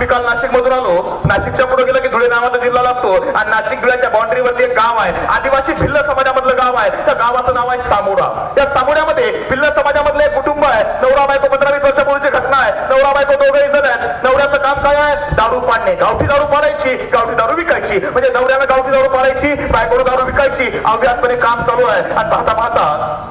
मी काल नाशिक मधून आलो. नाशिकच्या पुढे गेलं की धुळे नावाचा जिल्हा लागतो आणि नाशिक धुळ्याच्या बाउंड्रीवरती एक गाव आहे, आदिवासी भिल्ल समाजामधलं गाव आहे. त्या गावाचं नाव आहे सामोडा. त्या सामोड्यामध्ये भिल्ल समाजामधलं एक कुटुंब आहे. नवरा बायको 15-20 वर्षापूर्वीची घटना आहे. नवरा बायको दोघंही जण आहेत. नवऱ्याचं काम काय आहे? दारू पाडणे. गावठी दारू पाडायची, गावठी दारू विकायची. म्हणजे नवऱ्यानं गावठी दारू पाडायची, बायकोनं दारू विकायची. अवघ्यातपणे काम चालू आहे. आणि पाहता पाहता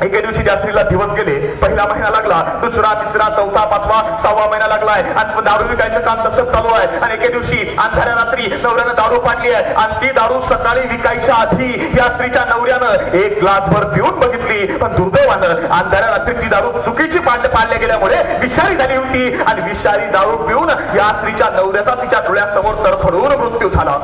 एके दिवशी त्या स्त्रीला दिवस गेले. पहिला महिना लागला, दुसरा, तिसरा, चौथा, पाचवा, 6वा महिना लागलाय आणि दारू विकायचं काम तसंच चालू आहे. आणि एके दिवशी अंधाऱ्या रात्री नवऱ्यानं दारू पाडली आहे आणि ती दारू सकाळी विकायच्या आधी या स्त्रीच्या नवऱ्यानं एक ग्लासभर पिऊन बघितली. पण दुर्दैवानं अंधाऱ्या रात्री ती दारू चुकीची पाडल्या गेल्यामुळे विषारी झाली होती आणि विषारी दारू पिऊन या स्त्रीच्या नवऱ्याचा तिच्या डोळ्यासमोर तडफडून मृत्यू झाला.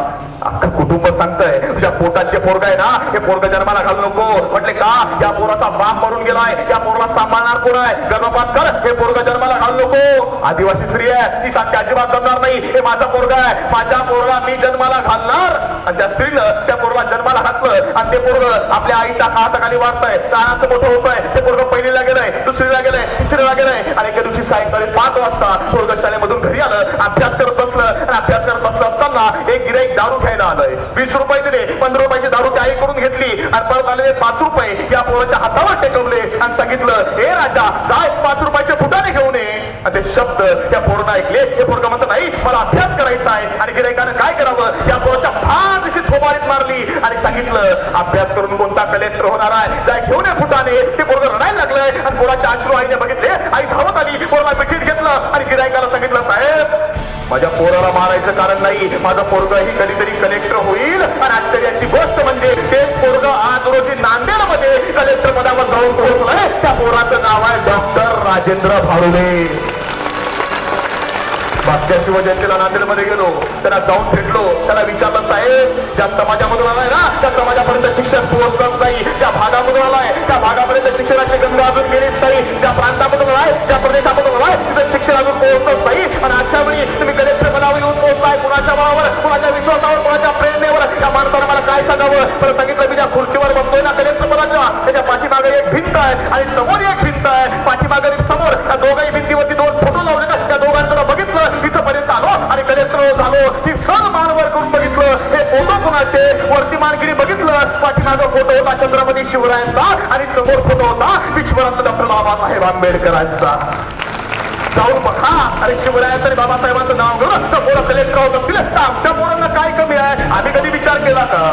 अख्खं कुटुंब सांगतंय तुझ्या पोटाचे पोरग आहे ना, हे पोरग जन्माला घालू नको. म्हटले का? या पोराचा बाप मरून गेलाय, या पोरला सांभाळणार कोण आहे? गर्भपात कर, हे पोरग जन्माला घालू नको. आदिवासी स्त्री आहे, ती सांगते अजिबात जमणार नाही, हे माझा पोरगा आहे, माझ्या पोरला मी जन्माला घालणार. आणि त्या स्त्रीनं त्या पोरला जन्माला घातलं आणि ते पोरग आपल्या आईच्या हाताखाली वाढतंय, लहानाचं मोठं होतंय. ते पोरग पहिलीला गेलंय, दुसरीला गेलंय, तिसरीला गेलंय. आणि एके दिवशी सायंकाळी 5 वाजता पोरग शाळेमधून घरी आलं, अभ्यास करत बसलं आणि अभ्यास करत बसलं असताना एक गिऱ्हाईक दारू घ्यायला आलंय. 20 रुपये दिले, 15 रुपयाची दारू त्या आईकडून घेतली आणि परत आलेले 5 रुपये या पोराच्या हातावर टेकवले आणि सांगितलं, ए राजा, जा 5 रुपयाचे फुटाने घेऊन ये. आणि ते शब्द त्या पोरानं ऐकले. हे पोरग म्हणतं, नाही, मला अभ्यास करायचा आहे. आणि गिऱ्हाईकानं काय करावं? या पोराच्या फार दिवशी थोबारीत मारली आणि सांगितलं, अभ्यास करून कोणता कलेक्टर होणार आहे? जाय घेऊन ये फुटाने. ते पोरग रडायला लागलंय आणि पोराचे अश्रू आईने बघितले. आई धावत आली, पोराला मिठीत घेतलं आणि गिऱ्हाईकाला सांगितलं, साहेब, माझ्या पोराला मारायचं कारण नाही, माझं पोरग ही कधीतरी कलेक्टर होईल. आणि आश्चर्याची गोष्ट म्हणजे तेच पोरग आज रोजी नांदेडमध्ये कलेक्टर पदावर जाऊन पोहोचलंय. त्या पोराचं नाव आहे डॉक्टर राजेंद्र भारुडे. मागच्या शिवजयंतीला नांदेडमध्ये गेलो, त्यांना जाऊन भेटलो, त्याला विचारलं, साहेब, ज्या समाजामधून आलाय ना, त्या समाजापर्यंत शिक्षण पोहोचलंच नाही. ज्या भागामधून आलाय त्या भागापर्यंत शिक्षणाची गंगा अजून गेलीच नाही. ज्या प्रांतामधून आलाय, ज्या प्रदेशामधून आलाय, तिथे शिक्षण अजून पोहोचलंच नाही. आणि अशा वेळी तुम्ही कलेक्टर पदावर येऊन पोहोचलाय, कुणाच्या बळावर, कुणाच्या विश्वासावर, कुणाच्या प्रेरणेवर? या माणसाला मला काय सांगावं? मला सांगितलं, मी ज्या खुर्चीवर बसतोय ना कलेक्टर पदाच्या, त्याच्या पाठीमागे एक भिंत आहे आणि समोर एक भिंत आहे. पाठीमागे समोर त्या दोघाही भिंतीवरती 2 फोटो लावले. त्या दोघांकडे बघितलं, इथपर्यंत आलो आणि कलेक्टर झालो. ती सर मानवर करून बघितलं, हे फोटो कुणाचे? वरती मानगिरी बघितलं, पाठीमागं फोटो होता छत्रपती शिवरायांचा आणि समोर फोटो होता विश्वरत्न डॉक्टर बाबासाहेब आंबेडकरांचा. जाऊन बघा, अरे शिवरायांचं आणि बाबासाहेबांचं नाव घेऊन तर पोरं कलेक्टर होत असतील तर आमच्या पोरांना काय कमी आहे? आम्ही कधी विचार केला का?